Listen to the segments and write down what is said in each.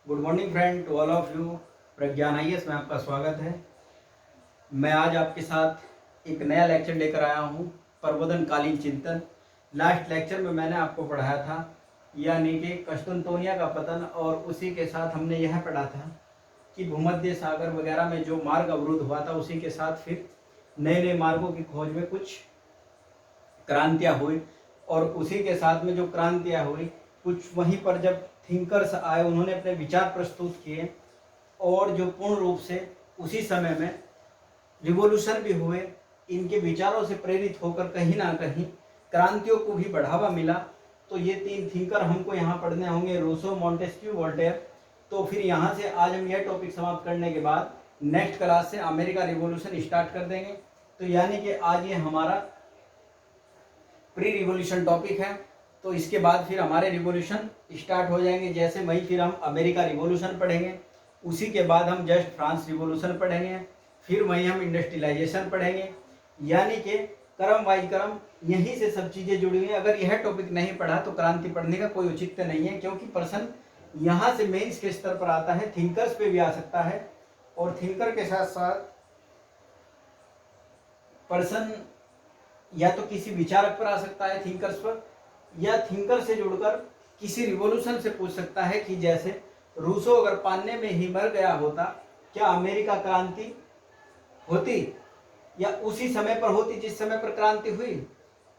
Good morning friend to all of you. Pragyan IAS में आपका स्वागत है। मैं आज आपके साथ एक नया लेक्चर लेकर आया हूँ, प्रबोधनकालीन चिंतन। लास्ट लेक्चर में मैंने आपको पढ़ाया था यानी कि कस्तुनतोनिया का पतन, और उसी के साथ हमने यह पढ़ा था कि भूमध्य सागर वगैरह में जो मार्ग अवरुद्ध हुआ था, उसी के साथ फिर नए नए मार्गों की खोज में कुछ क्रांतियाँ हुई, और उसी के साथ में जो क्रांतियाँ हुई कुछ वहीं पर जब थिंकर्स आए, उन्होंने अपने विचार प्रस्तुत किए, और जो पूर्ण रूप से उसी समय में रिवॉल्यूशन भी हुए। इनके विचारों से प्रेरित होकर कहीं ना कहीं क्रांतियों को भी बढ़ावा मिला। तो ये तीन थिंकर हमको यहाँ पढ़ने होंगे, रूसो, मॉन्टेस्क्यू, वोल्टेयर। तो फिर यहाँ से आज हम यह टॉपिक समाप्त करने के बाद नेक्स्ट क्लास से अमेरिका रिवॉल्यूशन स्टार्ट कर देंगे। तो यानी कि आज ये हमारा प्री रिवॉल्यूशन टॉपिक है। तो इसके बाद फिर हमारे रिवॉल्यूशन स्टार्ट हो जाएंगे। जैसे वही फिर हम अमेरिका रिवॉल्यूशन पढ़ेंगे, उसी के बाद हम जस्ट फ्रांस रिवॉल्यूशन पढ़ेंगे, फिर वहीं हम इंडस्ट्रियलाइजेशन पढ़ेंगे। यानी कि क्रम वाइज क्रम यहीं से सब चीज़ें जुड़ी हुई हैं। अगर यह टॉपिक नहीं पढ़ा तो क्रांति पढ़ने का कोई औचित्य नहीं है, क्योंकि प्रश्न यहाँ से मेंस के स्तर पर आता है, थिंकर्स पे भी आ सकता है, और थिंकर के साथ साथ पर्सन या तो किसी विचारक पर आ सकता है, थिंकर्स पर, या थिंकर से जुड़कर किसी रिवॉल्यूशन से पूछ सकता है कि जैसे रूसो अगर पान्ने में ही मर गया होता, क्या अमेरिका क्रांति होती, या उसी समय पर होती जिस समय पर क्रांति हुई,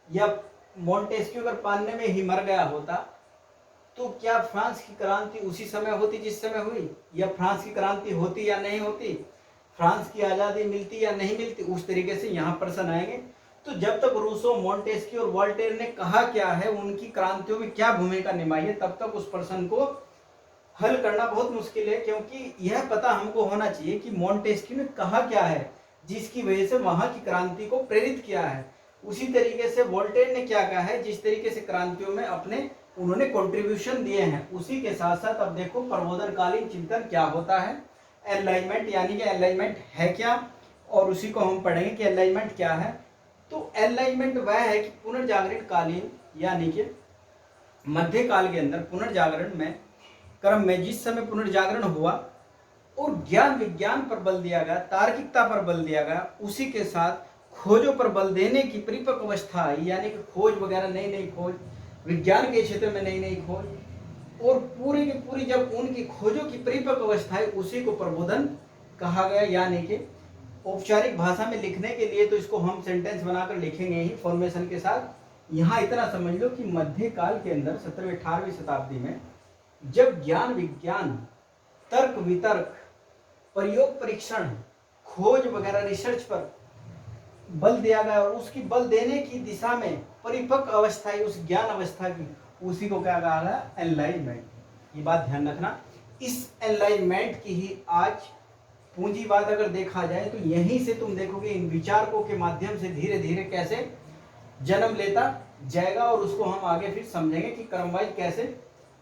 या मॉन्टेस्क्यू अगर पान्ने में ही मर गया होता तो क्या फ्रांस की क्रांति उसी समय होती जिस समय हुई, या फ्रांस की क्रांति होती या नहीं होती, फ्रांस की आज़ादी मिलती या नहीं मिलती। उस तरीके से यहाँ प्रश्न आएंगे। तो जब तक रूसो, मॉन्टेस्क्यू और वोल्टेयर ने कहा क्या है, उनकी क्रांतियों में क्या भूमिका निभाई है, तब तक उस प्रश्न को हल करना बहुत मुश्किल है। क्योंकि यह पता हमको होना चाहिए कि मॉन्टेस्क्यू ने कहा क्या है जिसकी वजह से वहां की क्रांति को प्रेरित किया है, उसी तरीके से वोल्टेयर ने क्या कहा है जिस तरीके से क्रांतियों में अपने उन्होंने कंट्रीब्यूशन दिए हैं। उसी के साथ साथ अब देखो प्रबोधनकालीन चिंतन क्या होता है, एनलाइनमेंट, यानी कि एनलाइनमेंट है क्या, और उसी को हम पढ़ेंगे कि एनलाइनमेंट क्या है। तो एनलाइनमेंट वह है कि पुनर्जागरण कालीन, यानी कि मध्यकाल के अंदर पुनर्जागरण में क्रम में जिस समय पुनर्जागरण हुआ और ज्ञान विज्ञान पर बल दिया गया, तार्किकता पर बल दिया गया, उसी के साथ खोजों पर बल देने की परिपक्व अवस्था आई, यानी कि खोज वगैरह नई नई खोज, विज्ञान के क्षेत्र में नई नई खोज, और पूरी की पूरी जब उनकी खोजों की परिपक्व अवस्था है, उसी को प्रबोधन कहा गया। यानी कि औपचारिक भाषा में लिखने के लिए तो इसको हम सेंटेंस बनाकर लिखेंगे ही फॉर्मेशन के साथ। यहाँ इतना समझ लो कि मध्यकाल के अंदर 17वीं 18वीं शताब्दी में जब ज्ञान विज्ञान, तर्क वितर्क, प्रयोग परीक्षण, खोज वगैरह, रिसर्च पर बल दिया गया, और उसकी बल देने की दिशा में परिपक्व अवस्था है उस ज्ञान अवस्था की, उसी को क्या कहा गया, एनलाइनमेंट। ये बात ध्यान रखना। इस एनलाइनमेंट की ही आज पूंजीवाद अगर देखा जाए तो यहीं से तुम देखोगे इन विचारकों के माध्यम से धीरे धीरे कैसे जन्म लेता जाएगा, और उसको हम आगे फिर समझेंगे कि क्रमवाइज कैसे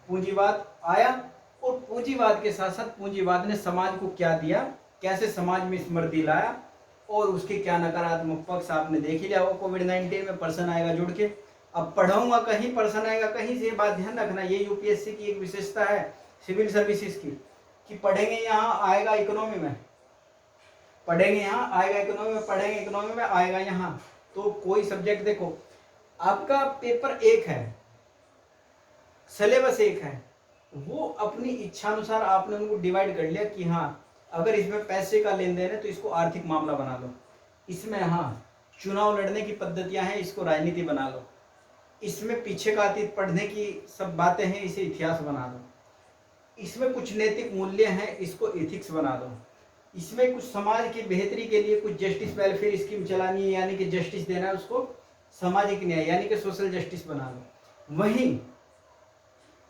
पूंजीवाद आया, और पूंजीवाद के साथ साथ पूंजीवाद ने समाज को क्या दिया, कैसे समाज में स्मृति लाया, और उसके क्या नकारात्मक पक्ष आपने देख ही लिया वो। कोविड-19 में पर्सन आएगा जुड़ के, अब पढ़ाऊंगा कहीं पर्सन आएगा कहीं से, ये बात ध्यान रखना। ये यूपीएससी की एक विशेषता है सिविल सर्विसेज की, कि पढ़ेंगे यहाँ आएगा इकोनॉमी में, पढ़ेंगे यहाँ आएगा इकोनॉमी में, पढ़ेंगे इकोनॉमी में आएगा यहाँ। तो कोई सब्जेक्ट देखो, आपका पेपर एक है, सिलेबस एक है, वो अपनी इच्छा अनुसार आपने उनको डिवाइड कर लिया कि हाँ अगर इसमें पैसे का लेन देन है तो इसको आर्थिक मामला बना लो, इसमें हाँ चुनाव लड़ने की पद्धतियां हैं, इसको राजनीति बना लो, इसमें पीछे का अतीत पढ़ने की सब बातें हैं, इसे इतिहास बना दो, इसमें कुछ नैतिक मूल्य हैं, इसको एथिक्स बना दो, इसमें कुछ समाज की बेहतरी के लिए कुछ जस्टिस वेलफेयर स्कीम चलानी है, यानी कि जस्टिस देना है, उसको सामाजिक न्याय यानी कि सोशल जस्टिस बना लो। वहीं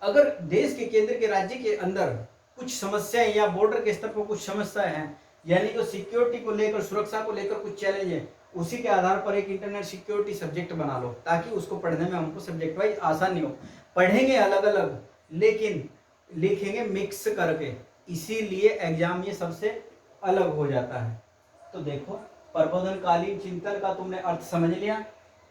अगर देश के केंद्र के राज्य के अंदर कुछ समस्याएं या बॉर्डर के स्तर पर कुछ समस्याएं हैं, यानी कि सिक्योरिटी को लेकर, सुरक्षा को लेकर कुछ चैलेंज है, उसी के आधार पर एक इंटरनेट सिक्योरिटी सब्जेक्ट बना लो, ताकि उसको पढ़ने में हमको सब्जेक्ट वाइज आसानी हो। पढ़ेंगे अलग अलग लेकिन लिखेंगे मिक्स करके, इसीलिए एग्जाम ये सबसे अलग हो जाता है। तो देखो प्रबोधनकालीन चिंतन का तुमने अर्थ समझ लिया।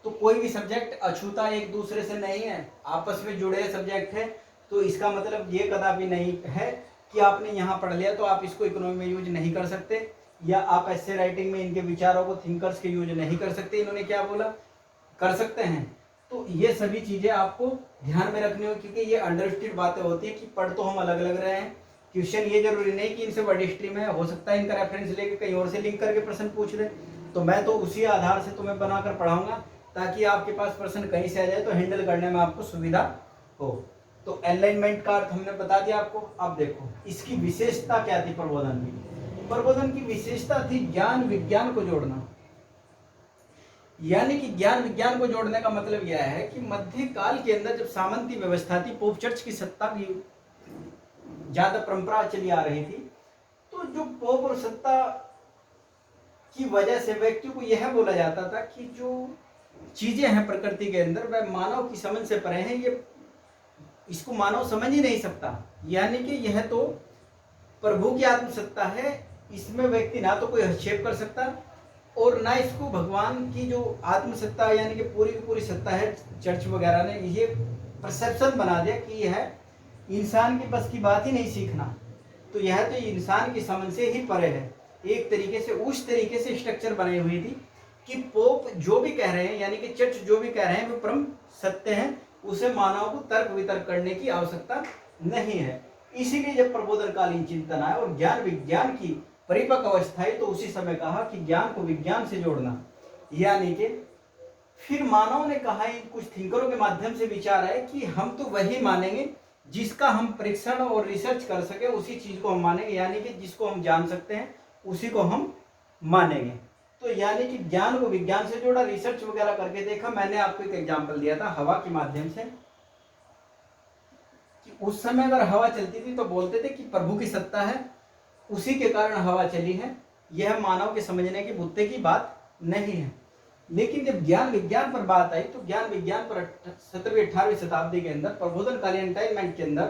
तो कोई भी सब्जेक्ट अछूता एक दूसरे से नहीं है, आपस में जुड़े सब्जेक्ट है। तो इसका मतलब ये कदापि नहीं है कि आपने यहाँ पढ़ लिया तो आप इसको इकोनॉमी में यूज नहीं कर सकते, या आप ऐसे राइटिंग में इनके विचारों को थिंकर्स के यूज नहीं कर सकते। इन्होंने क्या बोला, कर सकते हैं। तो ये सभी चीजें आपको ध्यान में रखनी होगी, क्योंकि ये अंडरस्टूड बातें होती है कि पढ़ तो हम अलग अलग रहे हैं। क्वेश्चन ये जरूरी नहीं कि इनसे वर्ड स्ट्रीम है, हो सकता है इनका रेफरेंस लेके कहीं और से लिंक करके प्रश्न पूछ दे, तो मैं तो उसी आधार से तुम्हें बनाकर पढ़ाऊंगा ताकि आपके पास प्रश्न कहीं से आ जाए तो हैंडल करने में आपको सुविधा हो। तो अलाइनमेंट का अर्थ हमने बता दिया आपको। अब देखो इसकी विशेषता क्या थी प्रबोधन की। प्रबोधन की विशेषता थी ज्ञान विज्ञान को जोड़ना। यानी कि ज्ञान विज्ञान को जोड़ने का मतलब यह है कि मध्यकाल के अंदर जब सामंती व्यवस्था थी, पोप चर्च की सत्ता की ज्यादा परंपरा चली आ रही थी, तो जो पोप और सत्ता की वजह से व्यक्ति को यह बोला जाता था कि जो चीजें हैं प्रकृति के अंदर वह मानव की समझ से परे हैं, ये इसको मानव समझ ही नहीं सकता। यानी कि यह तो प्रभु की आत्मसत्ता है, इसमें व्यक्ति ना तो कोई हस्तक्षेप कर सकता और ना इसको भगवान की जो आत्मसत्ता यानी कि पूरी की पूरी सत्ता है। चर्च वगैरह ने ये परसेप्शन बना दिया कि यह इंसान की बस की बात ही नहीं सीखना, तो यह तो इंसान की समझ से ही परे है। एक तरीके से उस तरीके से स्ट्रक्चर बनाई हुई थी कि पोप जो भी कह रहे हैं यानी कि चर्च जो भी कह रहे हैं वो परम सत्य है, उसे मानव को तर्क वितर्क करने की आवश्यकता नहीं है। इसीलिए जब प्रबोधनकालीन चिंतन आया और ज्ञान विज्ञान की परिपक्व अवस्था है, तो उसी समय कहा कि ज्ञान को विज्ञान से जोड़ना। यानी कि फिर मानव ने कहा, कुछ थिंकरों के माध्यम से विचार है कि हम तो वही मानेंगे जिसका हम परीक्षण और रिसर्च कर सके, उसी चीज को हम मानेंगे। यानी कि जिसको हम जान सकते हैं उसी को हम मानेंगे। तो यानी कि ज्ञान को विज्ञान से जोड़ा, रिसर्च वगैरह करके देखा। मैंने आपको एक एग्जांपल दिया था हवा के माध्यम से कि उस समय अगर हवा चलती थी तो बोलते थे कि प्रभु की सत्ता है, उसी के कारण हवा चली है। यह मानव के समझने की बुद्धि की बात नहीं है। लेकिन जब ज्ञान विज्ञान पर बात आई तो ज्ञान विज्ञान पर 17वीं 18वीं शताब्दी के अंदर प्रबोधनकालीन एंटाइनमेंट के अंदर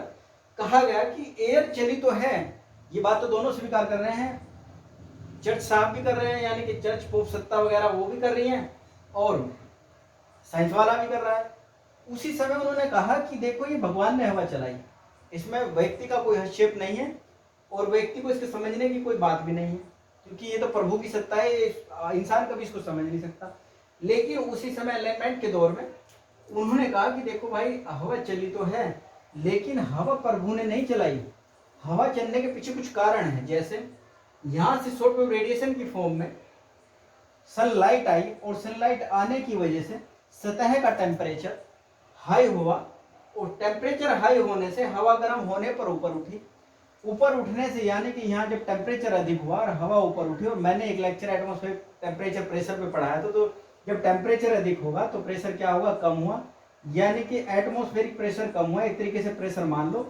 कहा गया कि एयर चली तो है। ये बात तो दोनों स्वीकार कर रहे हैं, चर्च साहब भी कर रहे हैं, यानी कि चर्च पोप सत्ता वगैरह वो भी कर रही हैं और साइंस वाला भी कर रहा है। उसी समय उन्होंने कहा कि देखो ये भगवान ने हवा चलाई, इसमें व्यक्ति का कोई हस्तक्षेप नहीं है और व्यक्ति को इसके समझने की कोई बात भी नहीं है, क्योंकि ये तो प्रभु की सत्ता है, इंसान कभी इसको समझ नहीं सकता। लेकिन उसी समय अलाइनमेंट के दौर में उन्होंने कहा कि देखो भाई हवा चली तो है, लेकिन हवा प्रभु ने नहीं चलाई। हवा चलने के पीछे कुछ कारण है। जैसे यहाँ से शॉर्ट वेव रेडिएशन की फॉर्म में सनलाइट आई और सनलाइट आने की वजह से सतह का टेम्परेचर हाई हुआ और टेम्परेचर हाई होने से हवा गर्म होने पर ऊपर उठी। ऊपर उठने से यानी कि यहाँ जब टेम्परेचर अधिक हुआ और हवा ऊपर उठी, और मैंने एक लेक्चर एटमॉस्फेयर टेम्परेचर प्रेशर पे पढ़ाया था, तो जब टेम्परेचर अधिक होगा तो प्रेशर क्या होगा, कम हुआ। यानी कि एटमॉस्फेरिक प्रेशर कम हुआ, एक तरीके से प्रेशर मान लो।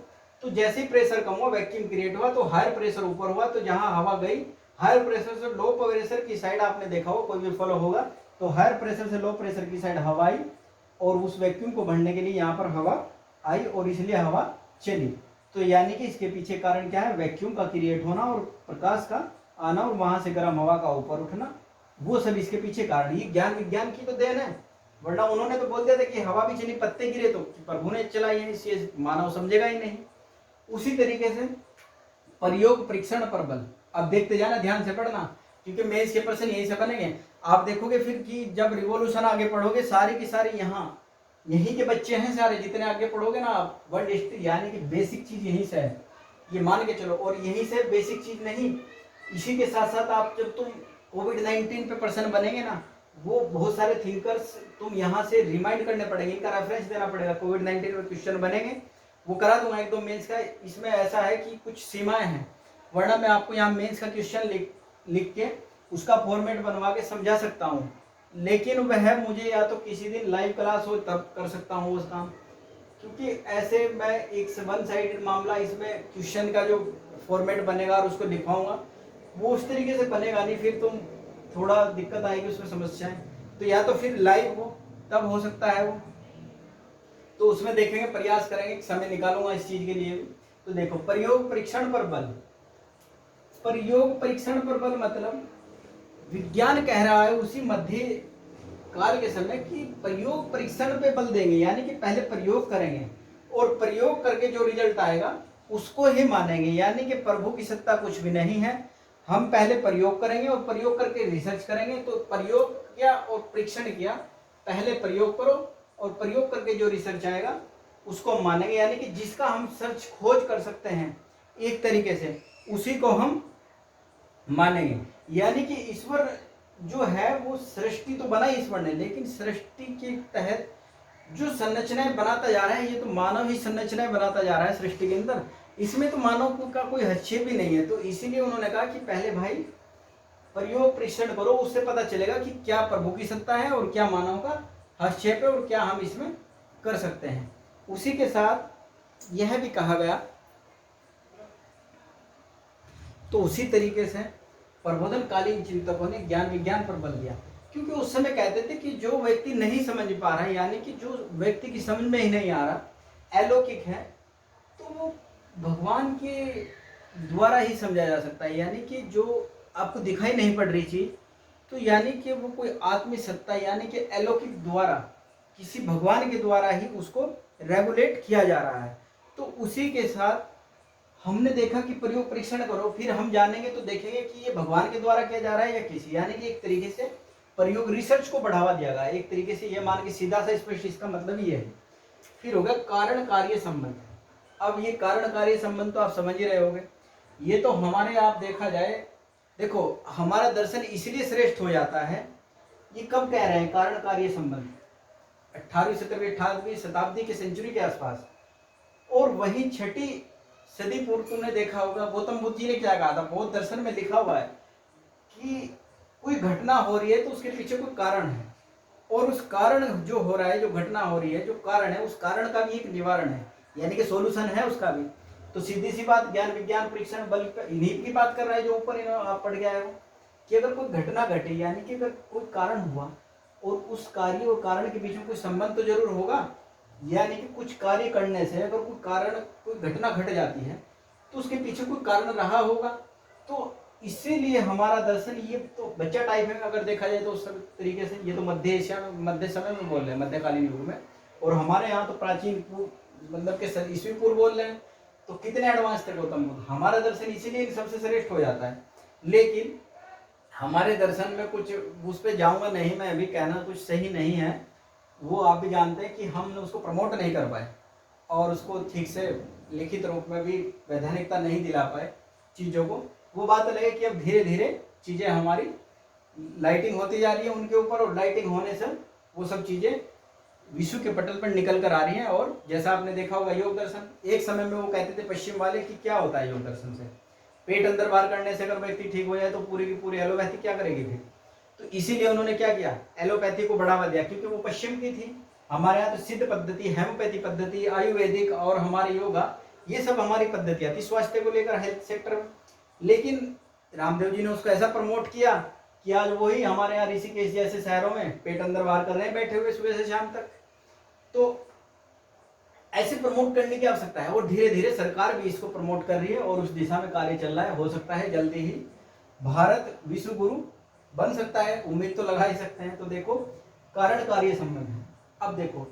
तो जैसे ही प्रेशर कम हुआ वैक्यूम क्रिएट हुआ, तो हायर प्रेशर ऊपर हुआ, तो जहां हवा गई हायर प्रेशर से लो प्रेशर की साइड, आपने देखा हो कोई भी फॉलो होगा तो हायर प्रेशर से लो प्रेशर की साइड हवा आई और उस वैक्यूम को भरने के लिए यहाँ पर हवा आई और इसलिए हवा चली। तो यानी कि इसके पीछे कारण क्या है, वैक्यूम का क्रिएट होना और प्रकाश का आना और वहां से गर्म हवा का ऊपर उठना, वो सब इसके पीछे कारण। ये ज्ञान विज्ञान की तो देन है, वरना उन्होंने तो बोल दिया था कि हवा भी चली पत्ते गिरे तो प्रभु ने चलाई है, इसलिए मानव समझेगा ही नहीं। उसी तरीके से प्रयोग परीक्षण पर बल। अब देखते जाना, ध्यान से पढ़ना, क्योंकि मेंस के प्रश्न यही से बनेंगे। आप देखोगे फिर कि जब रिवॉल्यूशन आगे पढ़ोगे सारी की सारी यहाँ यहीं के बच्चे हैं सारे, जितने आगे पढ़ोगे ना आप वर्ल्ड हिस्ट्री, यानी कि बेसिक चीज यहीं से है, ये मान के चलो। और यहीं से बेसिक चीज नहीं, इसी के साथ साथ आप जब तुम कोविड-19 पे प्रश्न बनेंगे ना, वो बहुत सारे थिंकर्स तुम यहाँ से रिमाइंड करने पड़ेंगे, इनका रेफरेंस देना पड़ेगा। कोविड-19 पे क्वेश्चन बनेंगे, वो करा दूंगा एक दो मेंस का। इसमें ऐसा है कि कुछ सीमाएं हैं, वरना मैं आपको यहाँ मेंस का क्वेश्चन लिख के उसका फॉर्मेट बनवा के समझा सकता हूँ, लेकिन वह मुझे या तो किसी दिन लाइव क्लास हो तब कर सकता हूँ उस काम, क्योंकि ऐसे मैं एक से वन साइडेड मामला, इसमें क्वेश्चन का जो फॉर्मेट बनेगा और उसको लिखवाऊंगा वो उस तरीके से बनेगा नहीं, फिर तुम थोड़ा दिक्कत आएगी उसमें समस्याएं। तो या तो फिर लाइव हो तब हो सकता है वो, तो उसमें देखेंगे, प्रयास करेंगे, समय निकालूंगा इस चीज के लिए। तो देखो प्रयोग परीक्षण पर बल। प्रयोग परीक्षण पर बल मतलब विज्ञान कह रहा है उसी मध्य काल के समय कि प्रयोग परीक्षण पे बल देंगे, यानी कि पहले प्रयोग करेंगे और प्रयोग करके जो रिजल्ट आएगा उसको ही मानेंगे, यानी कि प्रभु की सत्ता कुछ भी नहीं है। हम पहले प्रयोग करेंगे और प्रयोग करके रिसर्च करेंगे। तो प्रयोग किया और परीक्षण किया, पहले प्रयोग करो और प्रयोग करके जो रिसर्च आएगा उसको हम मानेंगे, यानी कि जिसका हम सर्च खोज कर सकते हैं एक तरीके से, उसी को हम मानेंगे। यानी कि ईश्वर जो है वो सृष्टि तो बना ईश्वर ने, लेकिन सृष्टि के तहत जो संरचनाएं बनाता जा रहा है, ये तो मानव ही संरचनाएं बनाता जा रहा है सृष्टि के अंदर। इसमें तो मानव का कोई हस्तक्षेप भी नहीं है। तो इसीलिए उन्होंने कहा कि पहले भाई प्रयोग परीक्षण करो, उससे पता चलेगा कि क्या प्रभु की सत्ता है और क्या मानव का हस्तक्षेप है और क्या हम इसमें कर सकते हैं। उसी के साथ यह भी कहा गया, तो उसी तरीके से प्रबोधनकालीन चिंतकों ने ज्ञान विज्ञान पर बल दिया, क्योंकि उस समय कहते थे कि जो व्यक्ति नहीं समझ पा रहा है, यानी कि जो व्यक्ति की समझ में ही नहीं आ रहा, अलौकिक है, तो वो भगवान के द्वारा ही समझा जा सकता है। यानी कि जो आपको दिखाई नहीं पड़ रही चीज, तो यानी कि वो कोई आत्मिक सत्ता, यानी कि अलौकिक द्वारा, किसी भगवान के द्वारा ही उसको रेगुलेट किया जा रहा है। तो उसी के साथ हमने देखा कि प्रयोग परीक्षण करो, फिर हम जानेंगे तो देखेंगे कि ये भगवान के द्वारा किया जा रहा है या किसी, यानी कि एक तरीके से प्रयोग रिसर्च को बढ़ावा दिया गया। एक तरीके से ये मान के सीधा सा स्पष्ट इसका मतलब ये है। फिर होगा कारण कार्य संबंध। अब ये कारण कार्य संबंध तो आप समझ ही रहे होंगे। ये तो हमारे आप देखा जाए, देखो हमारा दर्शन इसलिए श्रेष्ठ हो जाता है, ये कब कह रहे हैं कारण कार्य संबंध, 18वीं 17वीं 18वीं शताब्दी के सेंचुरी के आसपास। और वही 6ठी सदी पूर्व तुमने देखा होगा गौतम बुद्ध जी ने क्या कहा था, बौद्ध दर्शन में लिखा हुआ है कि कोई घटना हो रही है तो उसके पीछे कोई कारण है, और उस कारण जो हो रहा है, जो घटना हो रही है, जो कारण है, उस कारण का भी एक निवारण है, यानी कि सॉल्यूशन है उसका भी। तो सीधी सी बात, ज्ञान विज्ञान परीक्षण बल इन्हीं की बात कर रहा है जो ऊपर आप पढ़ गया है, कि अगर कोई घटना घटी, यानी कि अगर कोई कारण हुआ और उस कार्य और कारण के बीच में कोई संबंध तो जरूर होगा। यानी कि कुछ कार्य करने से अगर कोई कारण, कोई घटना घट जाती है तो उसके पीछे कोई कारण रहा होगा। तो इसीलिए हमारा दर्शन ये तो बच्चा टाइप है अगर देखा जाए तो उस तरीके से। ये तो मध्य एशिया में, मध्य समय में बोल रहे हैं, मध्यकालीन युग में, और हमारे यहाँ तो प्राचीन मतलब के ईस्वी पूर्व बोल रहे हैं। तो कितने एडवांस थे गौतम बुद्ध। हमारा दर्शन इसीलिए सबसे श्रेष्ठ हो जाता है। लेकिन हमारे दर्शन में कुछ, उस पर जाऊंगा नहीं मैं, अभी कहना कुछ सही नहीं है, वो आप भी जानते हैं कि हमने उसको प्रमोट नहीं कर पाए और उसको ठीक से लिखित रूप में भी वैधानिकता नहीं दिला पाए चीज़ों को। वो बात अलग है कि अब धीरे धीरे चीज़ें हमारी लाइटिंग होती जा रही है उनके ऊपर, और लाइटिंग होने से वो सब चीज़ें विश्व के पटल पर निकल कर आ रही हैं। और जैसा आपने देखा होगा योग दर्शन, एक समय में वो कहते थे पश्चिम वाले कि क्या होता है योग दर्शन से, पेट अंदर बाहर करने से अगर व्यक्ति ठीक हो जाए तो पूरी की पूरी एलोपैथी क्या करेगी फिर। तो इसीलिए उन्होंने क्या किया, एलोपैथी को बढ़ावा दिया, क्योंकि वो पश्चिम की थी। हमारे यहाँ तो सिद्ध पद्धति, हेमोपैथी पद्धति, आयुर्वेदिक और हमारे योगा, ये सब हमारी पद्धतियाँ थी स्वास्थ्य को लेकर हेल्थ सेक्टर में। लेकिन रामदेव जी ने उसको ऐसा प्रमोट किया कि आज वही हमारे यहाँ ऋषिकेश जैसे शहरों में पेट अंदर बाहर कर रहे हैं बैठे हुए सुबह से शाम तक। तो ऐसे प्रमोट करने की आवश्यकता है, और धीरे धीरे सरकार भी इसको प्रमोट कर रही है और उस दिशा में कार्य चल रहा है। हो सकता है जल्दी ही भारत विश्व गुरु बन सकता है, उम्मीद तो लगा ही सकते हैं। तो देखो कारण कार्य संबंध है। अब देखो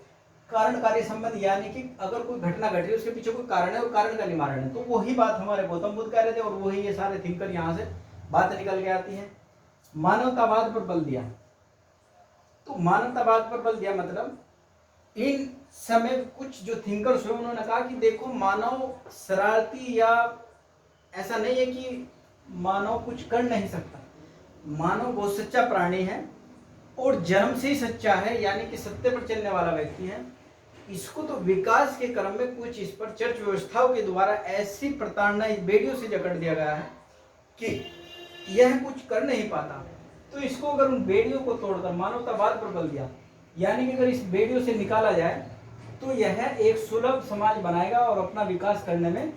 कारण कार्य संबंध, यानी कि अगर कोई घटना घट रही है उसके पीछे कोई कारण है और कारण का निवारण है। तो वही बात हमारे गौतम बुद्ध कह रहे थे, और वही ये सारे थिंकर यहाँ से बात निकल के आती है। मानवतावाद पर बल दिया। तो मानवतावाद पर बल दिया मतलब इन समय कुछ जो थिंकर्स हुए उन्होंने कहा कि देखो मानव शरारती, या ऐसा नहीं है कि मानव कुछ कर नहीं सकता, मानव बहुत सच्चा प्राणी है और जन्म से ही सच्चा है, यानी कि सत्य पर चलने वाला व्यक्ति है। इसको तो विकास के क्रम में कुछ इस पर चर्च व्यवस्थाओं के द्वारा ऐसी प्रताड़ना, इस बेड़ियों से जकड़ दिया गया है कि यह कुछ कर नहीं पाता। तो इसको अगर उन बेड़ियों को तोड़कर मानवतावाद पर बल दिया, यानी कि अगर इस बेड़ियों से निकाला जाए तो यह एक सुलभ समाज बनाएगा और अपना विकास करने में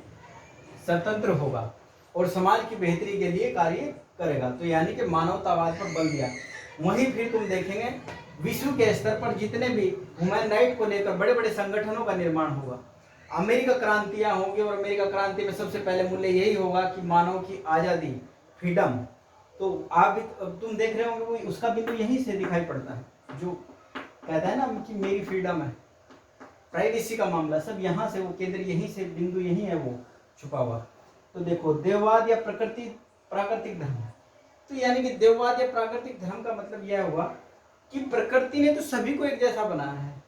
स्वतंत्र होगा और समाज की बेहतरी के लिए कार्य करेगा। तो यानी कि मानवतावाद पर बल दिया। वहीं फिर तुम देखेंगे विश्व के स्तर पर जितने भी ह्यूमैनाइट को लेकर बड़े बड़े संगठनों का निर्माण होगा, अमेरिका क्रांतियां होंगी, और अमेरिका क्रांति में सबसे पहले मूल्य यही होगा कि मानव की आज़ादी, फ्रीडम। तो आप भी तुम देख रहे होंगे उसका बिंदु यहीं से दिखाई पड़ता है, जो कहता है ना कि मेरी फ्रीडम है, प्राइवेसी का मामला सब यहाँ से, वो केंद्र यहीं से, बिंदु यहीं है वो। छुपा हुआ। तो देखो देववाद या प्रकृति प्राकृतिक धर्म, तो यानी कि देववाद या प्राकृतिक धर्म का मतलब यह हुआ कि प्रकृति ने तो सभी को एक जैसा बनाया है,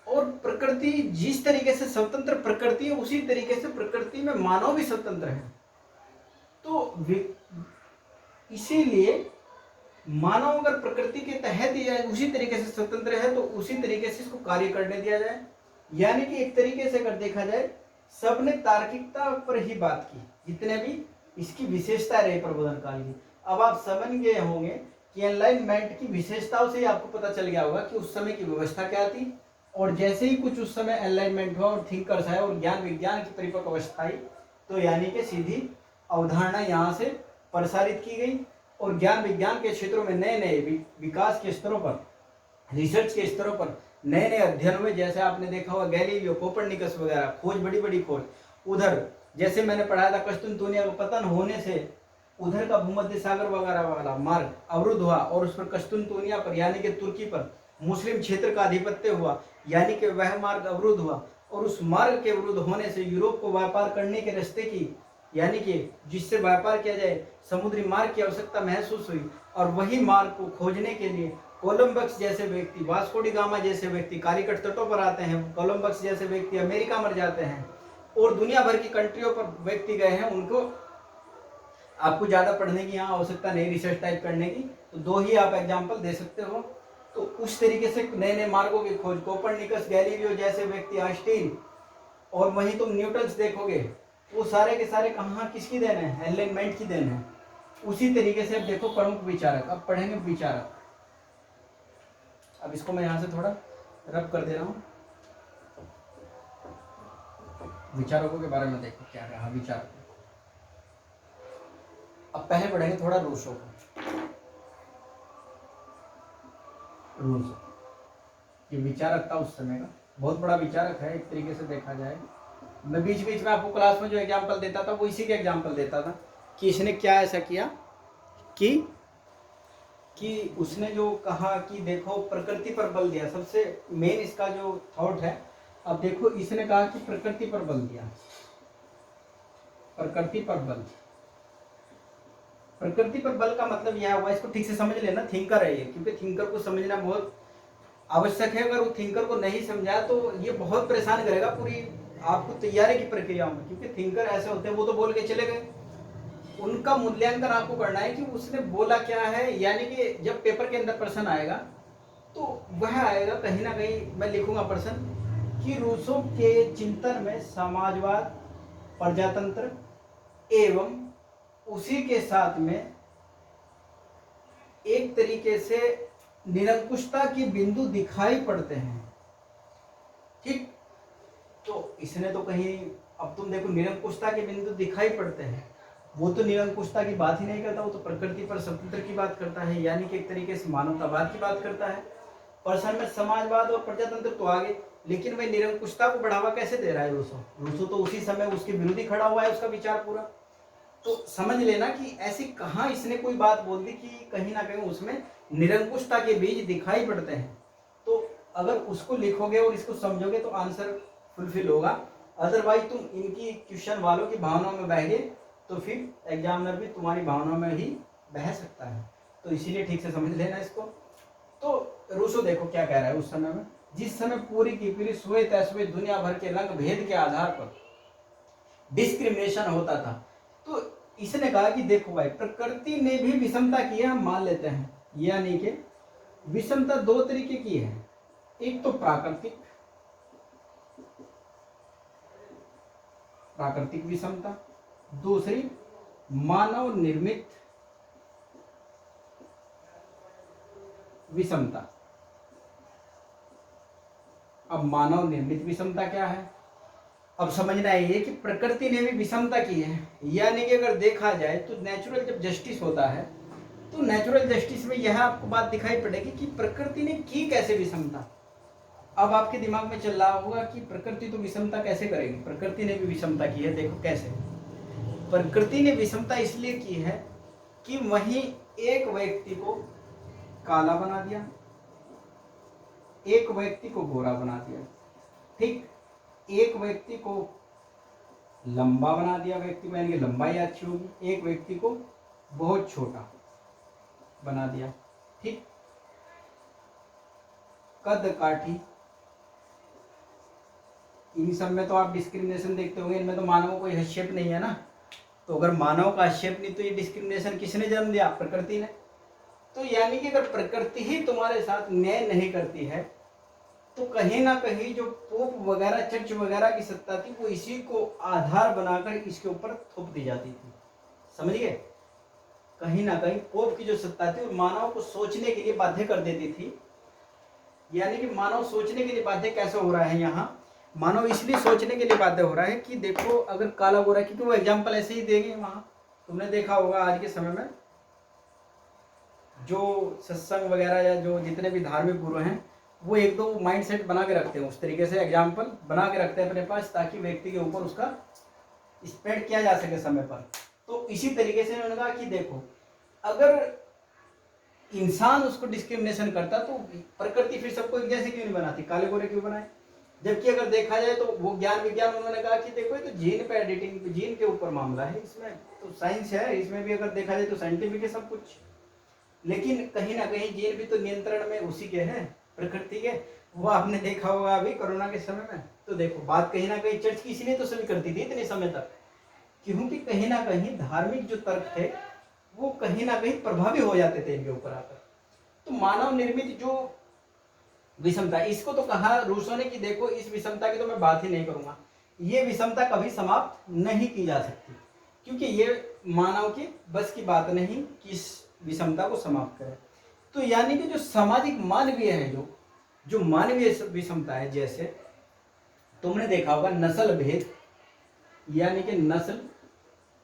और प्रकृति जिस तरीके से स्वतंत्र प्रकृति है उसी तरीके से प्रकृति में मानव भी स्वतंत्र है। तो इसीलिए मानव अगर प्रकृति के तहत या उसी तरीके से स्वतंत्र है तो उसी तरीके से इसको कार्य करने दिया जाए। यानी कि एक तरीके से अगर देखा जाए सबने तार्किकता पर ही बात की, जितने भी इसकी विशेषता रही प्रबोधन काल की। अब आप समझ गए होंगे कि एनलाइटमेंट की विशेषताओं से ही आपको पता चल गया होगा कि उस समय की व्यवस्था क्या थी, और जैसे ही कुछ उस समय एनलाइटमेंट हुआ और थिंकर्स आए और ज्ञान विज्ञान की परिपक्व अवस्था आई, तो यानी कि सीधी अवधारणा यहाँ से प्रसारित की गई, और ज्ञान विज्ञान के क्षेत्रों में नए नए विकास के स्तरों पर, रिसर्च के स्तरों पर नए नए अध्ययन हुए। जैसे आपने देखा होगा गैलीलियो, कोपरनिकस वगैरह खोज, बड़ी बड़ी खोज। उधर जैसे मैंने पढ़ाया था कस्तुनतुनिया का पतन होने से उधर का भूमध्य सागर वगैरह वाला मार्ग अवरुद्ध हुआ, और उस पर कस्तुनतुनिया पर यानी कि तुर्की पर मुस्लिम क्षेत्र का आधिपत्य हुआ, यानी कि वह मार्ग अवरुद्ध हुआ, और उस मार्ग के अवरुद्ध होने से यूरोप को व्यापार करने के रास्ते की, यानी कि जिससे व्यापार किया जाए, समुद्री मार्ग की आवश्यकता महसूस हुई, और वही मार्ग को खोजने के लिए कोलंबस जैसे व्यक्ति, वास्को डी गामा जैसे व्यक्ति कालिकट तटों पर आते हैं, कोलंबस जैसे व्यक्ति अमेरिका मर जाते हैं, और दुनिया भर की कंट्रियों पर व्यक्ति गए हैं। उनको आपको ज़्यादा पढ़ने की यहाँ आवश्यकता नहीं, रिसर्च टाइप करने की, तो दो ही आप एग्जाम्पल दे सकते हो। तो उस तरीके से नए नए मार्गों की खोज, कोपरनिकस, गैलीलियो जैसे व्यक्ति, आइंस्टीन, और वहीं तुम न्यूटन्स देखोगे, वो सारे के सारे कहाँ किसकी देन है? एनलाइटमेंट की देन है। उसी तरीके से अब देखो प्रमुख विचारक, अब पढ़ेंगे विचारक। अब इसको मैं यहाँ से थोड़ा रब कर दे रहा हूँ। विचारकों के बारे में देखो क्या कहा विचारक। अब पहले पढ़ेंगे थोड़ा रूसो को। रूसो ये विचारक था उस समय का, बहुत बड़ा विचारक है एक तरीके से देखा जाए। मैं बीच बीच में आपको क्लास में जो एग्जाम्पल देता था वो इसी के एग्जाम्पल देता था कि इसने क्या ऐसा किया कि उसने जो कहा कि देखो प्रकृति पर बल दिया, सबसे मेन इसका जो थॉट है। अब देखो इसने कहा कि प्रकृति पर बल दिया, प्रकृति पर बल। प्रकृति पर बल का मतलब यह हुआ, इसको ठीक से समझ लेना, थिंकर है ये, क्योंकि थिंकर को समझना बहुत आवश्यक है। अगर वो थिंकर को नहीं समझा तो ये बहुत परेशान करेगा पूरी आपको तैयारी की प्रक्रिया में, क्योंकि थिंकर ऐसे होते हैं वो तो बोल के चले गए, उनका मूल्यांकन आपको करना है कि उसने बोला क्या है। यानी कि जब पेपर के अंदर प्रश्न आएगा तो वह आएगा कहीं ना कहीं, मैं लिखूंगा प्रश्न कि रूसो के चिंतन में समाजवाद, प्रजातंत्र एवं उसी के साथ में एक तरीके से निरंकुशता के बिंदु दिखाई पड़ते हैं। ठीक, तो इसने तो कहीं, अब तुम देखो निरंकुशता के बिंदु दिखाई पड़ते हैं, वो तो निरंकुशता की बात ही नहीं करता, वो तो प्रकृति पर स्वतंत्र की बात करता है, यानी कि एक तरीके से मानवतावाद की बात करता है। पर्सन में समाजवाद और प्रजातंत्र तो आगे, लेकिन वह निरंकुशता को बढ़ावा कैसे दे रहा है रूसो? रूसो तो उसी समय उसके विरोधी खड़ा हुआ है, उसका विचार पूरा। तो समझ लेना कि ऐसी कहाँ इसने कोई बात बोल दी कि कहीं ना कहीं उसमें निरंकुशता के बीज दिखाई पड़ते हैं। तो अगर उसको लिखोगे और इसको समझोगे तो आंसर फुलफिल होगा, अदरवाइज तुम इनकी क्वेश्चन वालों की भावनाओं में बह गए तो फिर एग्जामिनर भी तुम्हारी भावनाओं में ही बह सकता है। तो इसीलिए ठीक से समझ लेना इसको। तो रूसो देखो क्या कह रहा है, उस समय में जिस समय पूरी की पूरी श्वेत अश्वेत दुनिया भर के रंग भेद के आधार पर डिस्क्रिमिनेशन होता था, तो इसने कहा कि देखो भाई प्रकृति ने भी विषमता की है, हम मान लेते हैं, यानी कि विषमता दो तरीके की है, एक तो प्राकृतिक विषमता, दूसरी मानव निर्मित विषमता। अब मानव निर्मित विषमता क्या है? अब समझना है कि प्रकृति ने भी विषमता की है, यानी कि अगर देखा जाए तो नेचुरल जब जस्टिस होता है तो नेचुरल जस्टिस में यह आपको बात दिखाई पड़ेगी कि प्रकृति ने की कैसे विषमता। अब आपके दिमाग में चल रहा होगा कि प्रकृति तो विषमता कैसे करेगी, प्रकृति ने भी विषमता की है। देखो कैसे प्रकृति ने विषमता इसलिए की है कि वहीं एक व्यक्ति को काला बना दिया, एक व्यक्ति को गोरा बना दिया, ठीक, एक व्यक्ति को लंबा बना दिया व्यक्ति को, यानी कि लंबाई अच्छी होगी। एक व्यक्ति को बहुत छोटा बना दिया, ठीक। कद काठी, इन सब में तो आप डिस्क्रिमिनेशन देखते होंगे, इनमें तो मानव को कोई हस्तक्षेप नहीं है ना। तो अगर मानव का हस्तक्षेप नहीं तो ये डिस्क्रिमिनेशन किसने जन्म दिया? प्रकृति ने। तो यानी कि अगर प्रकृति ही तुम्हारे साथ न्याय नहीं करती है तो कहीं ना कहीं जो पोप वगैरह, चर्च वगैरह की सत्ता थी वो इसी को आधार बनाकर इसके ऊपर थोप दी जाती थी। समझिए, कहीं ना कहीं पोप की जो सत्ता थी वो मानव को सोचने के लिए बाध्य कर देती थी। यानी कि मानव सोचने के लिए बाध्य कैसे हो रहा है? यहाँ मानव इसलिए सोचने के लिए बाध्य हो रहा है कि देखो अगर काला गोरा, क्योंकि वो एग्जाम्पल ऐसे ही देंगे। वहां तुमने देखा होगा आज के समय में जो सत्संग वगैरह या जो जितने भी धार्मिक गुरु हैं वो एक दो माइंडसेट बना के रखते हैं, उस तरीके से एग्जाम्पल बना के रखते हैं अपने पास, ताकि व्यक्ति के ऊपर उसका स्प्रेड किया जा सके समय पर। तो इसी तरीके से उन्होंने कहा कि देखो अगर इंसान उसको डिस्क्रिमिनेशन करता तो प्रकृति फिर सबको एक जैसे क्यों नहीं बनाती, काले गोरे क्यों बनाए? जबकि अगर देखा जाए तो वो ज्ञान विज्ञान उन्होंने कहा कि देखो ये तो जीन पे एडिटिंग, जीन के ऊपर मामला है, इसमें तो साइंस है, इसमें भी अगर देखा जाए तो साइंटिफिक है सब कुछ। लेकिन कहीं ना कहीं जीन भी तो नियंत्रण में उसी के है, प्रकृति के। वो आपने देखा होगा अभी कोरोना के समय में, तो देखो बात कहीं ना कहीं चर्च की इसलिए तो सभी करती थी इतने समय तक, क्योंकि कहीं ना कहीं धार्मिक जो तर्क थे वो कहीं ना कहीं प्रभावी हो जाते थे इनके ऊपर आकर। तो मानव निर्मित जो विषमता, इसको तो कहा रूसों ने कि देखो इस विषमता की तो मैं बात ही नहीं करूंगा, ये विषमता कभी समाप्त नहीं की जा सकती, क्योंकि ये मानव की बस की बात नहीं कि इस विषमता को समाप्त करें। तो यानी कि जो सामाजिक मानवीय है, जो मानवीय विषमता है, जैसे तुमने देखा होगा नस्ल भेद, यानी कि नस्ल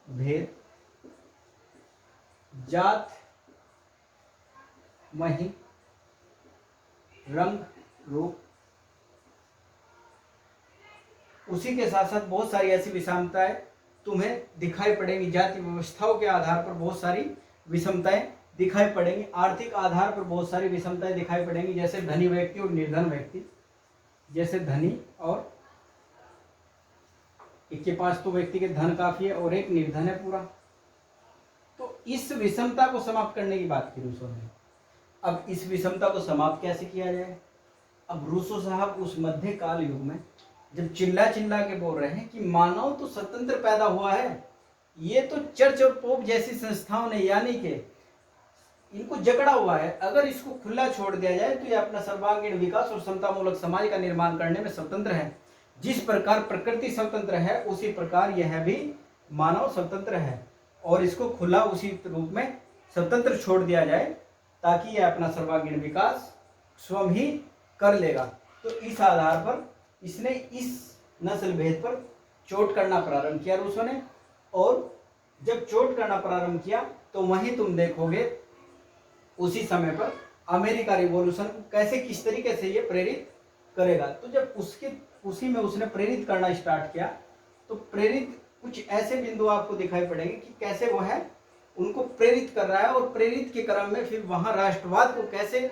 भेद, जात मही, रंग रूप, उसी के साथ साथ बहुत सारी ऐसी विषमताएं तुम्हें दिखाई पड़ेंगी। जाति व्यवस्थाओं के आधार पर बहुत सारी विषमताएं दिखाई पड़ेंगी, आर्थिक आधार पर बहुत सारी विषमताएं दिखाई पड़ेंगी, जैसे धनी व्यक्ति और निर्धन व्यक्ति, जैसे धनी और एक के पास तो व्यक्ति के धन काफी है और एक निर्धन है पूरा। तो इस विषमता को समाप्त करने की बात की रूसो ने। अब इस विषमता को समाप्त कैसे किया जाए? अब रूसो साहब उस मध्य काल युग में जब चिल्ला चिल्ला के बोल रहे हैं कि मानव तो स्वतंत्र पैदा हुआ है, ये तो चर्च और पोप जैसी संस्थाओं ने यानी कि इनको जकड़ा हुआ है, अगर इसको खुला छोड़ दिया जाए तो ये अपना सर्वांगीण विकास और समतामूलक समाज का निर्माण करने में स्वतंत्र है। जिस प्रकार प्रकृति स्वतंत्र है उसी प्रकार यह भी मानव स्वतंत्र है, और इसको खुला उसी रूप में स्वतंत्र छोड़ दिया जाए ताकि यह अपना सर्वांगीण विकास स्वयं ही कर लेगा। तो इस आधार पर इसने इस नस्ल भेद पर चोट करना प्रारंभ किया रूसों ने, और जब चोट करना प्रारंभ किया तो वहीं तुम देखोगे उसी समय पर अमेरिका रिवॉल्यूशन कैसे किस तरीके से ये प्रेरित करेगा। तो जब उसी में उसने प्रेरित करना स्टार्ट किया तो प्रेरित कुछ ऐसे बिंदु आपको दिखाई पड़ेंगे कि कैसे वो है उनको प्रेरित कर रहा है, और प्रेरित के क्रम में फिर वहां राष्ट्रवाद को कैसे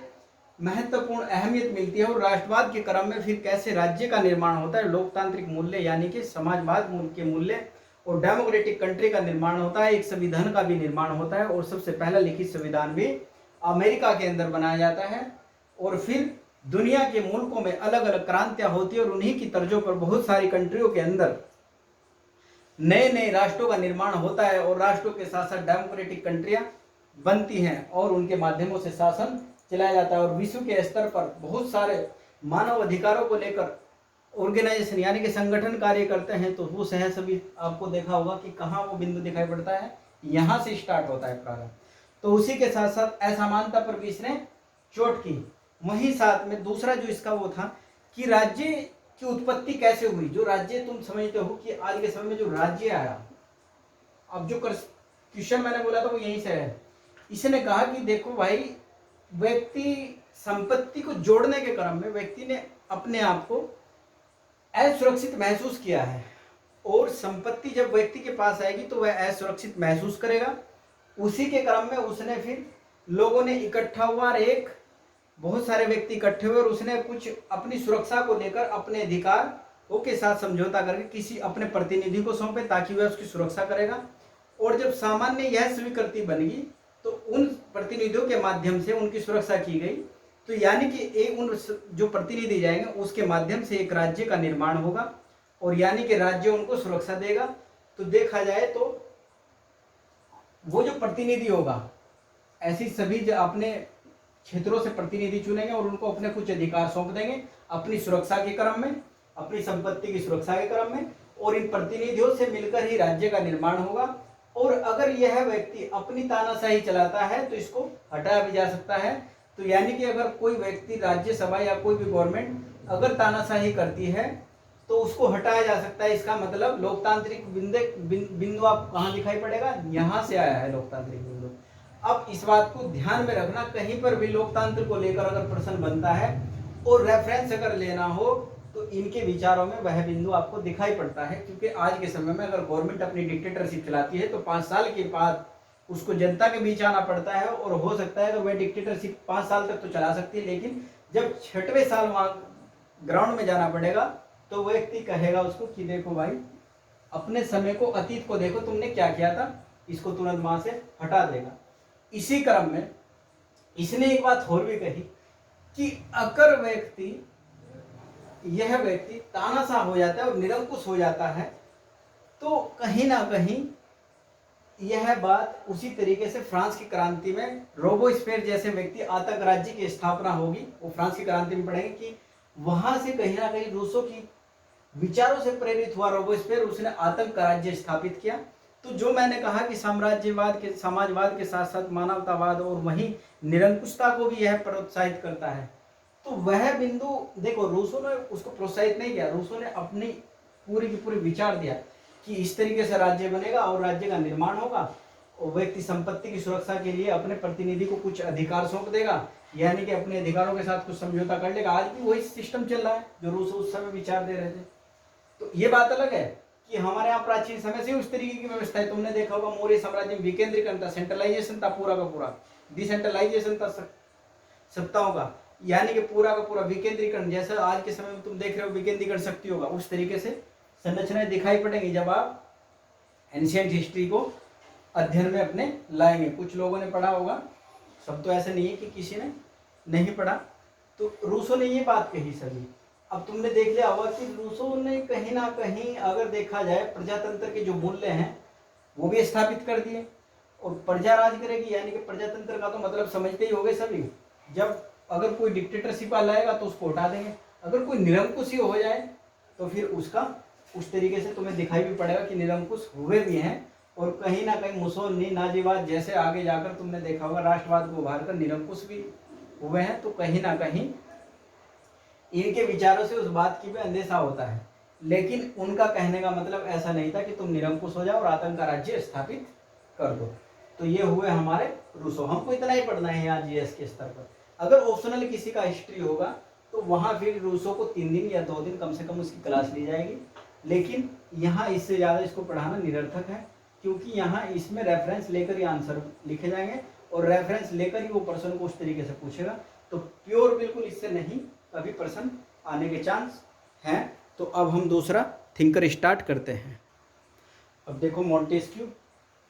महत्वपूर्ण अहमियत मिलती है, और राष्ट्रवाद के क्रम में फिर कैसे राज्य का निर्माण होता है, लोकतांत्रिक मूल्य यानी कि समाजवाद के मूल्य और डेमोक्रेटिक कंट्री का निर्माण होता है, एक संविधान का भी निर्माण होता है, और सबसे पहला लिखित संविधान भी अमेरिका के अंदर बनाया जाता है। और फिर दुनिया के मुल्कों में अलग अलग क्रांतियां होती है, और उन्हीं की तर्जों पर बहुत सारी कंट्रियों के अंदर नए नए राष्ट्रों का निर्माण होता है, और राष्ट्रों के साथ साथ डेमोक्रेटिक कंट्रियां बनती हैं और उनके माध्यमों से शासन चलाया जाता है। और विश्व के स्तर पर बहुत सारे मानव अधिकारों को लेकर ऑर्गेनाइजेशन यानी कि संगठन कार्य करते हैं। तो वो शहर सभी आपको देखा होगा कि कहाँ वो बिंदु दिखाई पड़ता है, यहाँ से स्टार्ट होता है प्रारंभ। तो उसी के साथ साथ असमानता पर भी इसने चोट की। वहीं साथ में दूसरा जो इसका वो था कि राज्य की उत्पत्ति कैसे हुई। जो राज्य तुम समझते हो कि आज के समय में जो राज्य आया, अब जो क्वेश्चन मैंने बोला था वो यहीं से है। इसने कहा कि देखो भाई, व्यक्ति संपत्ति को जोड़ने के क्रम में व्यक्ति ने अपने आप को असुरक्षित महसूस किया है, और संपत्ति जब व्यक्ति के पास आएगी तो वह असुरक्षित महसूस करेगा। उसी के क्रम में उसने फिर लोगों ने इकट्ठा हुआ, एक बहुत सारे व्यक्ति इकट्ठे हुए, और उसने कुछ अपनी सुरक्षा को लेकर अपने अधिकार के साथ समझौता करके किसी अपने प्रतिनिधि को सौंपे ताकि वह उसकी सुरक्षा करेगा। और जब सामान्य यह स्वीकृति बनेगी तो उन प्रतिनिधियों के माध्यम से उनकी सुरक्षा की गई। तो यानी कि उन जो प्रतिनिधि जाएंगे उसके माध्यम से एक राज्य का निर्माण होगा और यानी कि राज्य उनको सुरक्षा देगा। तो देखा जाए तो वो जो प्रतिनिधि होगा ऐसी सभी अपने क्षेत्रों से प्रतिनिधि चुनेंगे और उनको अपने कुछ अधिकार सौंप देंगे अपनी सुरक्षा के क्रम में, अपनी संपत्ति की सुरक्षा के क्रम में, और इन प्रतिनिधियों से मिलकर ही राज्य का निर्माण होगा। और अगर यह व्यक्ति अपनी तानाशाही चलाता है तो इसको हटाया भी जा सकता है। तो यानी कि अगर कोई व्यक्ति राज्यसभा या कोई भी गवर्नमेंट अगर तानाशाही करती है तो उसको हटाया जा सकता है। इसका मतलब लोकतांत्रिक बिंदु आप कहाँ दिखाई पड़ेगा, यहाँ से आया है लोकतांत्रिक बिंदु। अब इस बात को ध्यान में रखना, कहीं पर भी लोकतंत्र को लेकर अगर प्रश्न बनता है और रेफरेंस अगर लेना हो तो इनके विचारों में वह बिंदु आपको दिखाई पड़ता है। क्योंकि आज के समय में अगर गवर्नमेंट अपनी डिक्टेटरशिप चलाती है तो 5 साल के बाद उसको जनता के बीच आना पड़ता है। और हो सकता है अगर वह डिक्टेटरशिप 5 साल तक तो चला सकती है, लेकिन जब 6वें साल वहाँ ग्राउंड में जाना पड़ेगा तो व्यक्ति कहेगा उसको कि देखो भाई, अपने समय को, अतीत को देखो, तुमने क्या किया था, इसको तुरंत वहां से हटा देगा। इसी क्रम में इसने एक बात और भी कही कि अगर यह व्यक्ति तानाशाह हो जाता है और निरंकुश हो जाता है तो कहीं ना कहीं यह बात उसी तरीके से फ्रांस की क्रांति में रोबोस्पेयर जैसे व्यक्ति आतंक राज्य की स्थापना होगी। वो फ्रांस की क्रांति में पढ़ेंगे कि वहां से कहीं ना कहीं रूसों की विचारों से प्रेरित हुआ रोबोस्पेयर, उसने आतंक का राज्य स्थापित किया। तो जो मैंने कहा कि साम्राज्यवाद के, समाजवाद के साथ साथ मानवतावाद और वहीं निरंकुशता को भी यह प्रोत्साहित करता है। तो वह बिंदु देखो, रूसों ने उसको प्रोत्साहित नहीं किया, रूसों ने अपनी पूरी की पूरी विचार दिया कि इस तरीके से राज्य बनेगा और राज्य का निर्माण होगा और व्यक्ति संपत्ति की सुरक्षा के लिए अपने प्रतिनिधि को कुछ अधिकार सौंप देगा, यानी कि अपने अधिकारों के साथ कुछ समझौता कर लेगा। आज भी वही सिस्टम चल रहा है जो रूस उस समय विचार दे रहे थे। तो ये बात अलग है कि हमारे यहाँ प्राचीन समय से उस तरीके की व्यवस्था है। तुमने देखा होगा मौर्य साम्राज्य में विकेंद्रीकरण था, सेंट्रलाइजेशन था पूरा का पूरा, डिसेंट्रलाइजेशन था सत्ताओं का, यानी कि पूरा का पूरा विकेंद्रीकरण। जैसा आज के समय में तुम देख रहे हो विकेंद्रीकरण शक्ति होगा, उस तरीके से संरचनाएं दिखाई पड़ेंगी जब आप एंशिएंट हिस्ट्री को अध्ययन में अपने लाएंगे। कुछ लोगों ने पढ़ा होगा, सब तो ऐसे नहीं है कि किसी ने नहीं पढ़ा। तो रूसों ने ये बात कही सभी। अब तुमने देख लिया होगा कि रूसों ने कहीं ना कहीं अगर देखा जाए प्रजातंत्र के जो मूल्य हैं वो भी स्थापित कर दिए और प्रजा राज करेगी, यानी कि प्रजातंत्र का तो मतलब समझते ही होंगे सभी। जब अगर कोई डिक्टेटरशिप वाला आएगा तो उसको हटा देंगे, अगर कोई निरंकुश ही हो जाए तो फिर उसका उस तरीके से तुम्हें दिखाई भी पड़ेगा कि निरंकुश हुए भी हैं। और कहीं ना कहीं मुसोलिनी, नाजीवाद जैसे आगे जाकर तुमने देखा होगा राष्ट्रवाद को उभार कर निरंकुश भी हुए हैं। तो कहीं ना कहीं इनके विचारों से उस बात की भी अंदेशा होता है, लेकिन उनका कहने का मतलब ऐसा नहीं था कि तुम निरंकुश हो जाओ और आतंक का राज्य स्थापित कर दो। तो ये हुए हमारे रूसो। हमको इतना ही पढ़ना है यहाँ जीएस के स्तर पर। अगर ऑप्शनल किसी का हिस्ट्री होगा तो वहाँ फिर रूसो को 3 दिन या 2 दिन कम से कम उसकी क्लास ली जाएगी, लेकिन यहाँ इससे ज़्यादा इसको पढ़ाना निरर्थक है, क्योंकि यहाँ इसमें रेफरेंस लेकर ही आंसर लिखे जाएंगे और रेफरेंस लेकर ही वो प्रश्न को उस तरीके से पूछेगा। तो प्योर बिल्कुल इससे नहीं, कभी प्रश्न आने के चांस हैं। तो अब हम दूसरा थिंकर स्टार्ट करते हैं। अब देखो मोंटेस्क्यू,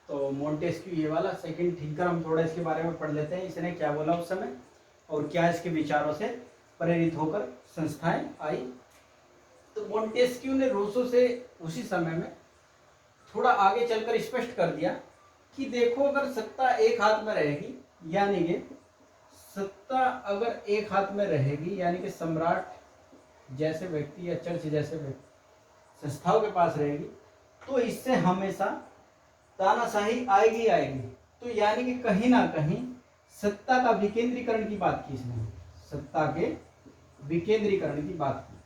तो मोंटेस्क्यू ये वाला सेकंड थिंकर, हम थोड़ा इसके बारे में पढ़ लेते हैं। इसने क्या बोला उस समय और क्या इसके विचारों से प्रेरित होकर संस्थाएं आई। तो मोंटेस्क्यू ने रूसो से उसी समय में थोड़ा आगे चलकर स्पष्ट कर दिया कि देखो, अगर सत्ता एक हाथ में रहेगी, यानी कि सत्ता अगर एक हाथ में रहेगी, यानी कि सम्राट जैसे व्यक्ति या चर्च जैसे व्यक्ति संस्थाओं के पास रहेगी, तो इससे हमेशा तानाशाही आएगी आएगी। तो यानी कि कहीं ना कहीं सत्ता का विकेंद्रीकरण की बात की इसने, सत्ता के विकेंद्रीकरण की बात की।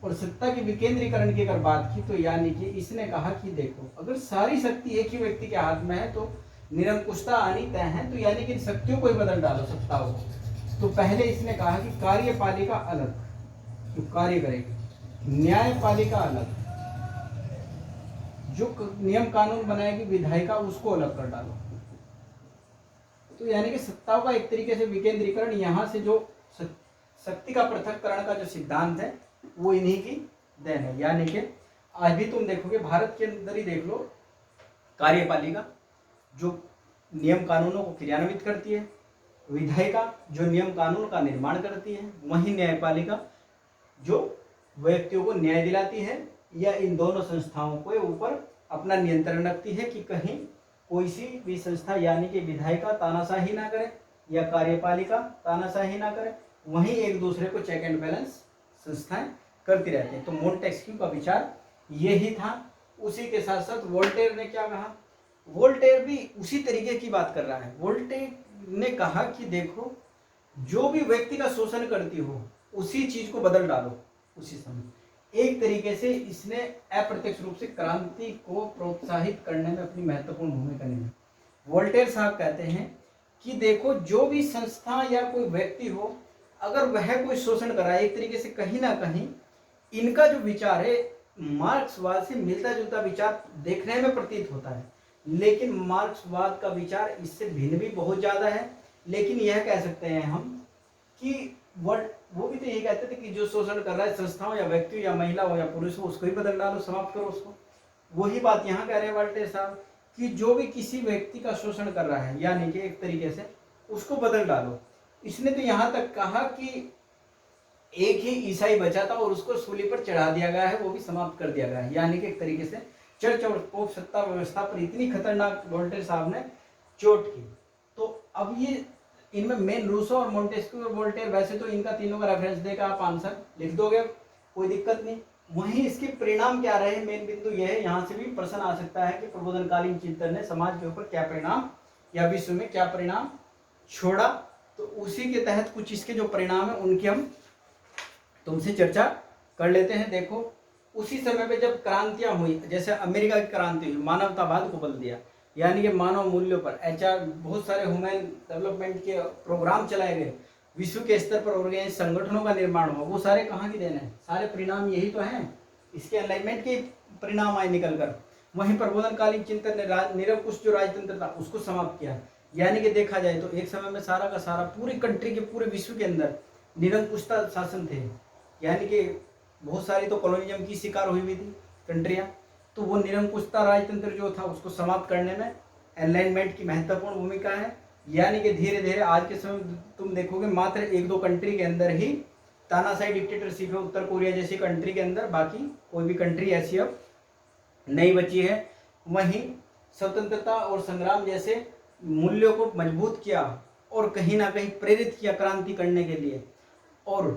और सत्ता के विकेंद्रीकरण की अगर बात की तो यानी कि इसने कहा कि देखो, अगर सारी शक्ति एक ही व्यक्ति के हाथ में है तो निरंकुशता आनी तय है। तो यानी कि शक्तियों को ही बदल डालो, सत्ताओं को। तो पहले इसने कहा कि कार्यपालिका अलग जो कार्य करेगी, न्यायपालिका अलग जो नियम कानून बनाएगी, विधायिका उसको अलग कर डालो। तो यानी कि सत्ताओं का एक तरीके से विकेंद्रीकरण, यहाँ से जो शक्ति का पृथक्करण का जो सिद्धांत है वो इन्हीं की देन है। यानी कि आज भी तुम देखोगे भारत के अंदर ही देख लो, कार्यपालिका जो नियम कानूनों को क्रियान्वित करती है, विधायिका जो नियम कानून का निर्माण करती है, वहीं न्यायपालिका जो व्यक्तियों को न्याय दिलाती है, या इन दोनों संस्थाओं के ऊपर अपना नियंत्रण रखती है कि कहीं कोई सी भी संस्था यानी कि विधायिका तानाशाही ना करे या कार्यपालिका तानाशाही ना करे, वहीं एक दूसरे को चेक एंड बैलेंस संस्थाएं करती रहती हैं। तो मोंटेस्क्यू का विचार यही था। उसी के साथ साथ वोल्टेयर ने क्या कहा, वोल्टेयर भी उसी तरीके की बात कर रहा है। वोल्टेयर ने कहा कि देखो, जो भी व्यक्ति का शोषण करती हो उसी चीज को बदल डालो उसी समय। एक तरीके से इसने अप्रत्यक्ष रूप से क्रांति को प्रोत्साहित करने में अपनी महत्वपूर्ण भूमिका निभाई। वोल्टेयर साहब कहते हैं कि देखो, जो भी संस्था या कोई व्यक्ति हो, अगर वह कोई शोषण कर रहा है, एक तरीके से कहीं ना कहीं इनका जो विचार है मार्क्सवाद से मिलता जुलता विचार देखने में प्रतीत होता है, लेकिन मार्क्सवाद का विचार इससे भिन्न भी बहुत ज्यादा है। लेकिन यह कह सकते हैं हम कि वो भी तो यही कहते थे कि जो शोषण कर रहा है संस्थाओं या व्यक्ति या महिला हो या पुरुष हो, उसको ही बदल डालो, समाप्त करो उसको। वही बात यहाँ कह रहे हैं वोल्टेयर साहब कि जो भी किसी व्यक्ति का शोषण कर रहा है, यानी कि एक तरीके से उसको बदल डालो। इसने तो यहाँ तक कहा कि एक ही ईसाई बचा था और उसको सूली पर चढ़ा दिया गया है, वो भी समाप्त कर दिया गया है। यानी कि एक तरीके से चर्च और पोप सत्ता व्यवस्था पर इतनी खतरनाक वोल्टेयर साहब ने चोट की। तो अब ये इनमें मेन रूसो और मोंटेस्क्यू और वोल्टेयर, वैसे तो इनका तीनों का रेफरेंस देकर आप आंसर लिख दोगे, कोई दिक्कत नहीं। वहीं इसके परिणाम क्या रहे, मेन बिंदु यह है, यहाँ से भी प्रश्न आ सकता है कि प्रबोधनकालीन चिंतन ने समाज के ऊपर क्या परिणाम या विश्व में क्या परिणाम छोड़ा। तो उसी के तहत कुछ इसके जो परिणाम है उनकी हम तुमसे चर्चा कर लेते हैं। देखो, उसी समय पे जब क्रांतियां हुई, जैसे अमेरिका की क्रांति हुई, मानवतावाद को बल दिया, यानी कि मानव मूल्यों पर एचआर, बहुत सारे ह्यूमन डेवलपमेंट के प्रोग्राम चलाए गए, विश्व के स्तर पर ऑर्गेनाइज संगठनों का निर्माण हुआ, वो सारे कहाँ की देन है, सारे परिणाम यही तो हैं, इसके अलाइनमेंट के परिणाम आए निकल कर। वहीं प्रबोधनकालीन चिंतन ने निरंकुश जो राजतंत्र था उसको समाप्त किया। यानी कि देखा जाए तो एक समय में सारा का सारा पूरी कंट्री के, पूरे विश्व के अंदर निरंकुशता शासन थे, यानी कि बहुत सारी तो कॉलोनिज्म की शिकार हुई हुई थी कंट्रियां। तो वो निरंकुशता राजतंत्र जो था उसको समाप्त करने में एलाइनमेंट की महत्वपूर्ण भूमिका है। यानी कि धीरे धीरे आज के समय तुम देखोगे मात्र एक दो कंट्री के अंदर ही तानाशाही डिक्टेटरशिप है, उत्तर कोरिया जैसी कंट्री के अंदर, बाकी कोई भी कंट्री ऐसी अब नहीं बची है। वहीं स्वतंत्रता और संग्राम जैसे मूल्यों को मजबूत किया और कहीं ना कहीं प्रेरित किया क्रांति करने के लिए, और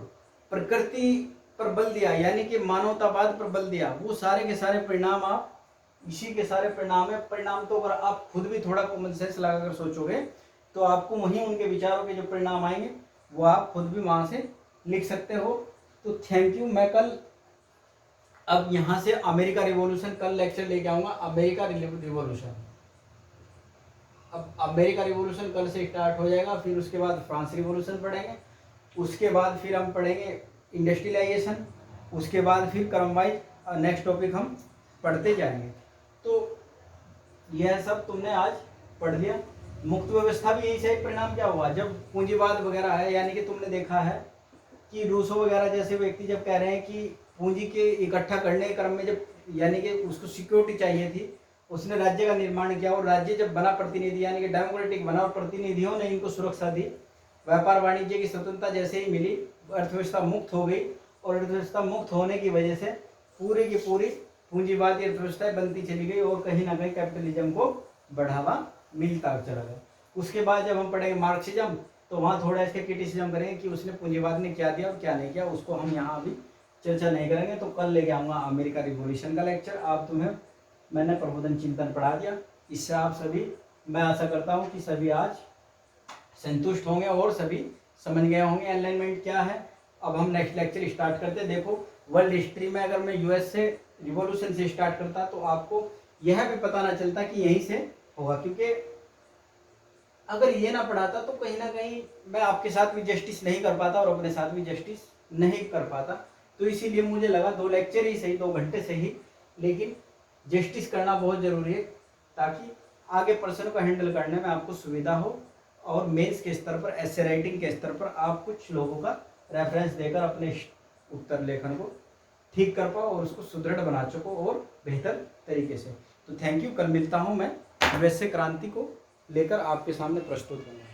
प्रकृति पर बल दिया, यानी कि मानवतावाद पर बल दिया। वो सारे के सारे परिणाम आप, इसी के सारे परिणाम है। परिणाम तो अगर आप खुद भी थोड़ा कॉमन सेंस लगाकर सोचोगे तो आपको वहीं उनके विचारों के जो परिणाम आएंगे वो आप खुद भी वहां से लिख सकते हो। तो थैंक यू। मैं कल अब यहाँ से अमेरिका रिवॉल्यूशन कल लेक्चर लेके आऊंगा, अमेरिका रिवॉल्यूशन। अब अमेरिका रिवॉल्यूशन कल से स्टार्ट हो जाएगा, फिर उसके बाद फ्रांस रिवॉल्यूशन पढ़ेंगे, उसके बाद फिर हम पढ़ेंगे इंडस्ट्रियलाइजेशन, उसके बाद फिर क्रम वाइज नेक्स्ट टॉपिक हम पढ़ते जाएंगे। तो यह सब तुमने आज पढ़ लिया। मुक्त व्यवस्था भी यही सही परिणाम क्या हुआ, जब पूंजीवाद वगैरह है, यानी कि तुमने देखा है कि रूसो वगैरह जैसे व्यक्ति जब कह रहे हैं कि पूंजी के इकट्ठा करने के क्रम में जब, यानी कि उसको सिक्योरिटी चाहिए थी, उसने राज्य का निर्माण किया, और राज्य जब बना प्रतिनिधि यानी कि डेमोक्रेटिक बना और प्रतिनिधियों ने इनको सुरक्षा दी, व्यापार वाणिज्य की स्वतंत्रता जैसे ही मिली, अर्थव्यवस्था मुक्त हो गई, और अर्थव्यवस्था मुक्त होने की वजह से पूरी की पूरी पूंजीवादी अर्थव्यवस्था बनती चली गई और कहीं ना कहीं कैपिटलिज्म को बढ़ावा मिलता चला गया। उसके बाद जब हम पढ़ेंगे मार्क्सिज्म, तो वहाँ थोड़ा इसके क्रिटिसिज्म करेंगे कि उसने पूंजीवाद ने क्या दिया और क्या नहीं किया, उसको हम यहाँ अभी चर्चा नहीं करेंगे। तो कल लेके आऊँगा अमेरिका रिवॉल्यूशन का लेक्चर। आप तुम्हें मैंने प्रबोधन चिंतन पढ़ा दिया, इससे आप सभी, मैं आशा करता हूँ कि सभी आज संतुष्ट होंगे और सभी समझ गए होंगे अलाइनमेंट क्या है। अब हम नेक्स्ट लेक्चर स्टार्ट करते हैं। देखो, वर्ल्ड हिस्ट्री में अगर मैं यूएस से रिवॉल्यूशन से स्टार्ट करता तो आपको यह भी पता ना चलता कि यहीं से होगा, क्योंकि अगर ये ना पढ़ाता तो कहीं ना कहीं मैं आपके साथ भी जस्टिस नहीं कर पाता और अपने साथ भी जस्टिस नहीं कर पाता। तो इसीलिए मुझे लगा 2 लेक्चर ही सही, 2 घंटे से ही, लेकिन जस्टिस करना बहुत ज़रूरी है ताकि आगे प्रश्न को हैंडल करने में आपको सुविधा हो और मेंस के स्तर पर, एसे राइटिंग के स्तर पर आप कुछ लोगों का रेफरेंस देकर अपने उत्तर लेखन को ठीक कर पाओ और उसको सुदृढ़ बना सको और बेहतर तरीके से। तो थैंक यू। कल मिलता हूँ मैं वैसे क्रांति को लेकर आपके सामने प्रस्तुत करूँगा।